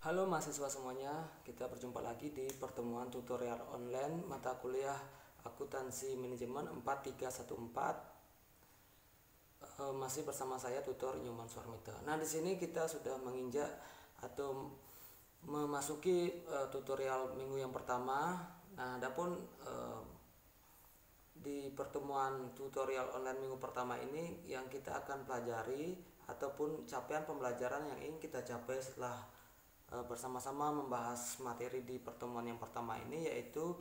Halo mahasiswa semuanya, kita berjumpa lagi di pertemuan tutorial online mata kuliah Akuntansi Manajemen 4314. Masih bersama saya tutor Nyoman Suarmita. Nah, di sini kita sudah menginjak atau memasuki tutorial minggu yang pertama. Nah, adapun di pertemuan tutorial online minggu pertama ini yang kita akan pelajari ataupun capaian pembelajaran yang ingin kita capai setelah bersama-sama membahas materi di pertemuan yang pertama ini, yaitu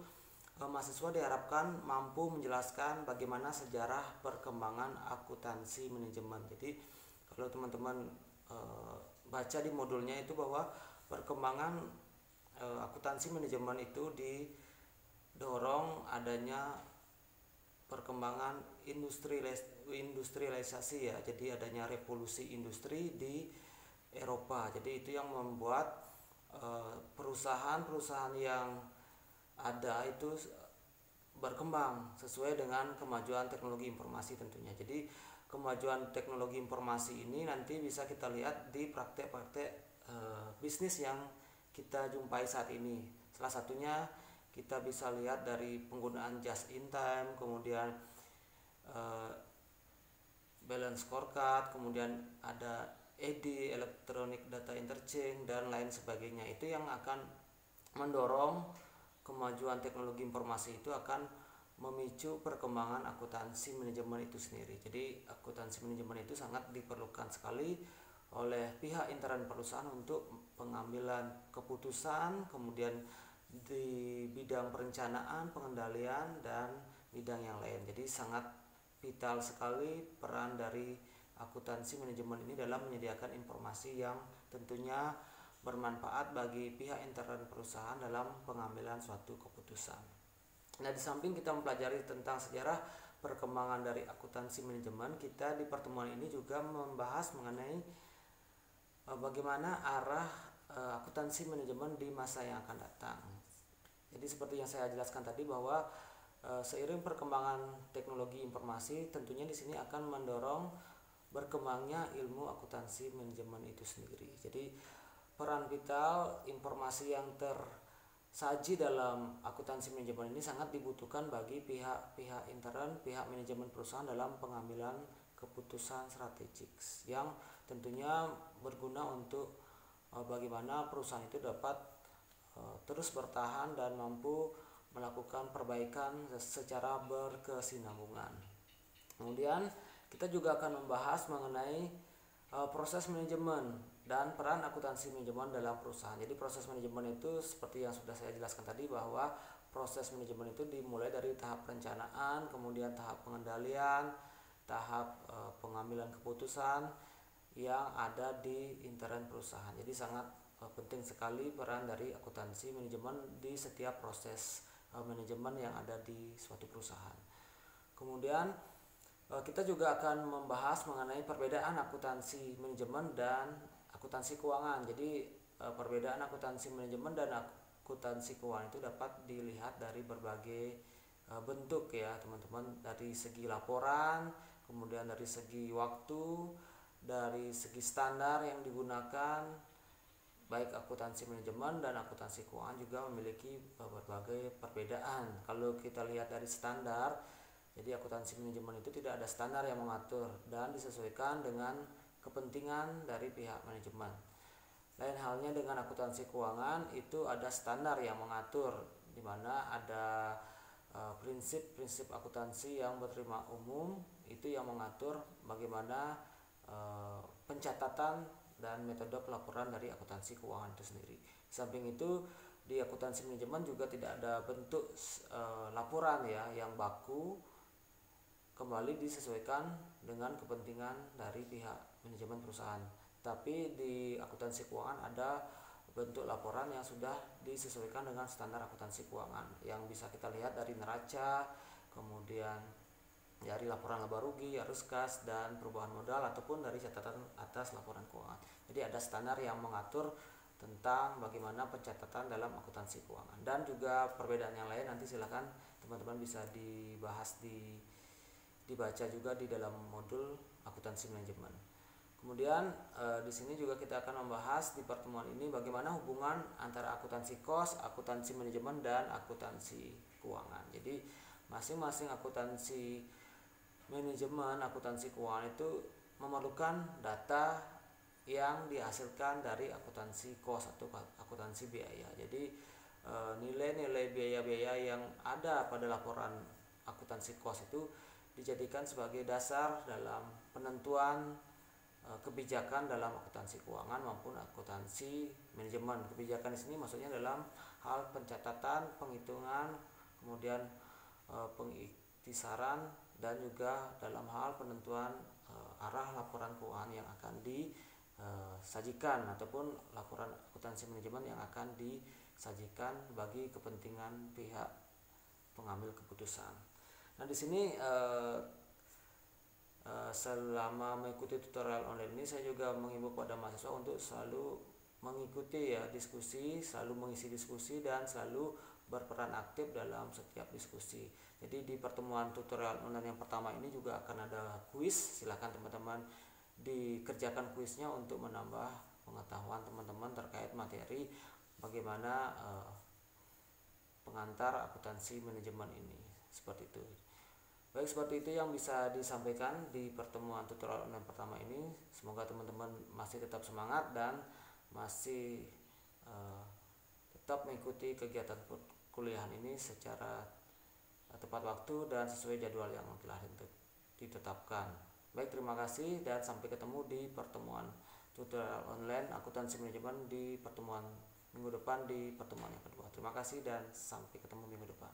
mahasiswa diharapkan mampu menjelaskan bagaimana sejarah perkembangan akuntansi manajemen. Jadi kalau teman-teman baca di modulnya itu bahwa perkembangan akuntansi manajemen itu didorong adanya perkembangan industrialisasi ya, jadi adanya revolusi industri di Eropa. Jadi itu yang membuat perusahaan-perusahaan yang ada itu berkembang sesuai dengan kemajuan teknologi informasi tentunya. Jadi kemajuan teknologi informasi ini nanti bisa kita lihat di praktek-praktek bisnis yang kita jumpai saat ini. Salah satunya kita bisa lihat dari penggunaan just in time, kemudian balance scorecard, kemudian ada ED, electronic data interchange, dan lain sebagainya. Itu yang akan mendorong kemajuan teknologi informasi, itu akan memicu perkembangan akuntansi manajemen itu sendiri. Jadi akuntansi manajemen itu sangat diperlukan sekali oleh pihak intern perusahaan untuk pengambilan keputusan, kemudian di bidang perencanaan, pengendalian, dan bidang yang lain. Jadi sangat vital sekali peran dari akuntansi manajemen ini dalam menyediakan informasi yang tentunya bermanfaat bagi pihak intern perusahaan dalam pengambilan suatu keputusan. Nah, di samping kita mempelajari tentang sejarah perkembangan dari akuntansi manajemen, kita di pertemuan ini juga membahas mengenai bagaimana arah akuntansi manajemen di masa yang akan datang. Jadi seperti yang saya jelaskan tadi bahwa seiring perkembangan teknologi informasi, tentunya di sini akan mendorong berkembangnya ilmu akuntansi manajemen itu sendiri. Jadi peran vital informasi yang tersaji dalam akuntansi manajemen ini sangat dibutuhkan bagi pihak intern, pihak manajemen perusahaan dalam pengambilan keputusan strategik yang tentunya berguna untuk bagaimana perusahaan itu dapat terus bertahan dan mampu melakukan perbaikan secara berkesinambungan. Kemudian kita juga akan membahas mengenai proses manajemen dan peran akuntansi manajemen dalam perusahaan. Jadi proses manajemen itu seperti yang sudah saya jelaskan tadi, bahwa proses manajemen itu dimulai dari tahap perencanaan, kemudian tahap pengendalian, tahap pengambilan keputusan yang ada di intern perusahaan. Jadi sangat penting sekali peran dari akuntansi manajemen di setiap proses manajemen yang ada di suatu perusahaan. Kemudian kita juga akan membahas mengenai perbedaan akuntansi manajemen dan akuntansi keuangan. Jadi perbedaan akuntansi manajemen dan akuntansi keuangan itu dapat dilihat dari berbagai bentuk ya teman-teman, dari segi laporan, kemudian dari segi waktu, dari segi standar yang digunakan. Baik akuntansi manajemen dan akuntansi keuangan juga memiliki berbagai perbedaan. Kalau kita lihat dari standar, jadi akuntansi manajemen itu tidak ada standar yang mengatur dan disesuaikan dengan kepentingan dari pihak manajemen. Lain halnya dengan akuntansi keuangan, itu ada standar yang mengatur, di mana ada prinsip-prinsip akuntansi yang berterima umum, itu yang mengatur bagaimana pencatatan dan metode pelaporan dari akuntansi keuangan itu sendiri. Di samping itu, di akuntansi manajemen juga tidak ada bentuk laporan ya yang baku, kembali disesuaikan dengan kepentingan dari pihak manajemen perusahaan. Tapi di akuntansi keuangan ada bentuk laporan yang sudah disesuaikan dengan standar akuntansi keuangan yang bisa kita lihat dari neraca, kemudian dari laporan laba rugi, arus kas, dan perubahan modal, ataupun dari catatan atas laporan keuangan. Jadi ada standar yang mengatur tentang bagaimana pencatatan dalam akuntansi keuangan. Dan juga perbedaan yang lain nanti silakan teman-teman bisa dibaca juga di dalam modul akuntansi manajemen. Kemudian di sini juga kita akan membahas di pertemuan ini bagaimana hubungan antara akuntansi kos, akuntansi manajemen, dan akuntansi keuangan. Jadi masing-masing akuntansi manajemen, akuntansi keuangan itu memerlukan data yang dihasilkan dari akuntansi kos atau akuntansi biaya. Jadi nilai-nilai biaya-biaya yang ada pada laporan akuntansi kos itu dijadikan sebagai dasar dalam penentuan kebijakan dalam akuntansi keuangan maupun akuntansi manajemen. Kebijakan di sini maksudnya dalam hal pencatatan, penghitungan, kemudian pengiktisaran, dan juga dalam hal penentuan arah laporan keuangan yang akan disajikan ataupun laporan akuntansi manajemen yang akan disajikan bagi kepentingan pihak pengambil keputusan. Nah, di sini selama mengikuti tutorial online ini saya juga mengimbau kepada mahasiswa untuk selalu mengikuti diskusi, selalu mengisi diskusi, dan selalu berperan aktif dalam setiap diskusi. Jadi di pertemuan tutorial online yang pertama ini juga akan ada kuis. Silakan teman-teman dikerjakan kuisnya untuk menambah pengetahuan teman-teman terkait materi bagaimana pengantar akuntansi manajemen ini. Seperti itu. Baik, seperti itu yang bisa disampaikan di pertemuan tutorial online pertama ini. Semoga teman-teman masih tetap semangat dan masih tetap mengikuti kegiatan kuliahan ini secara tepat waktu dan sesuai jadwal yang telah ditetapkan. Baik, terima kasih dan sampai ketemu di pertemuan tutorial online akuntansi manajemen di pertemuan minggu depan, di pertemuan yang kedua. Terima kasih dan sampai ketemu minggu depan.